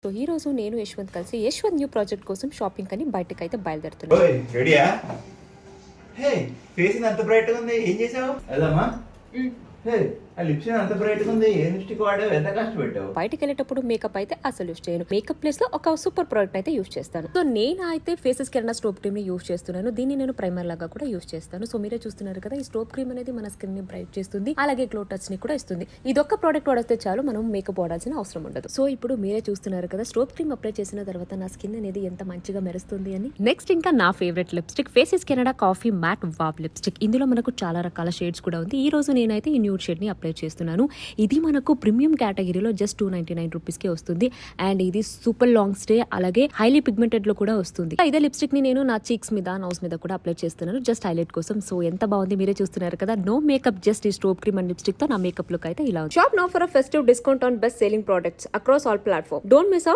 So ఈ రోజు నేను యశ్వంత్ కలిసి యశ్వంత్ న్యూ ప్రాజెక్ట్ కోసం షాపింగ్ అని బయటకు అయితే బయలుదేరుతున్నాను. రెడీయా? హే ఫేస్ అంత బ్రైట్ గా ఉంది, ఏం చేసావు? వెళ్దామా? హే ఆ లిప్స్ అంత బ్రైట్ గా ఉంది, ఏ లిప్స్టిక్ వాడావు, ఎంత కష్టపెట్టావు? బయటకు వెళ్ళేటప్పుడు మేకప్ అయితే అసలు యూస్ చేయను. మేకప్ ప్లేస్ లో ఒక సూపర్ ప్రోడక్ట్ అయితే యూస్ చేస్తాను. సో నేను అయితే ఫేసెస్ కెరణ స్టోప్ క్రీమ్ ని యూస్ చేస్తున్నాను. దీన్ని నేను ప్రైమర్ లాగా కూడా యూస్ చేస్తాను. సో మీరే చూస్తున్నారు కదా, ఈ స్టోప్ క్రీమ్ అనేది మన స్కిన్ ని బ్రైట్ చేస్తుంది, అలాగే గ్లో టచ్ ని కూడా ఇస్తుంది. ఇదొక్క ప్రోడక్ట్ వాడితే చాలు, మనం మేకప్ వాడాల్సిన అవసరం ఉండదు. సో ఇప్పుడు మీరే చూస్తున్నారు కదా, స్టోప్ క్రీమ్ అప్లై చేసిన తర్వాత నా స్కిన్ అనేది ఎంత మంచిగా మెరుస్తుంది అని. నెక్స్ట్ ఇంకా నా favourite lipstick Faces Canada coffee matte wow lipstick. ఇందులో మనకు చాలా రకాల షేడ్స్ కూడా ఉంది. ఈ రోజు నేనైతే ఈ న్యూడ్ షేడ్ ని అప్లై చేస్తున్నాను. ఇది మనకు ప్రీమియం కేటగిరీలో జస్ట్ 299 రూపీస్ కే వస్తుంది. అండ్ ఇది సూపర్ లాంగ్ స్టే, అలాగే హైలీ పిగ్మెంటెడ్ లో కూడా వస్తుంది. ఇదే లిప్స్టిక్ ని నేను నా చీక్స్ మీద, నోస్ మీద కూడా అప్లై చేస్తున్నాను, జస్ట్ హైలైట్ కోసం. సో ఎంత బాగుంది మీరే చూస్తున్నారు కదా. నో మేకప్, జస్ట్ ఈ స్టోప్ క్రీమ్ అండ్ లిప్స్టిక్ తో నా మేకప్ లుక్ అయితే ఇలా ఉంది. Shop now for a festive discount on best selling products across all platform. Don't miss out.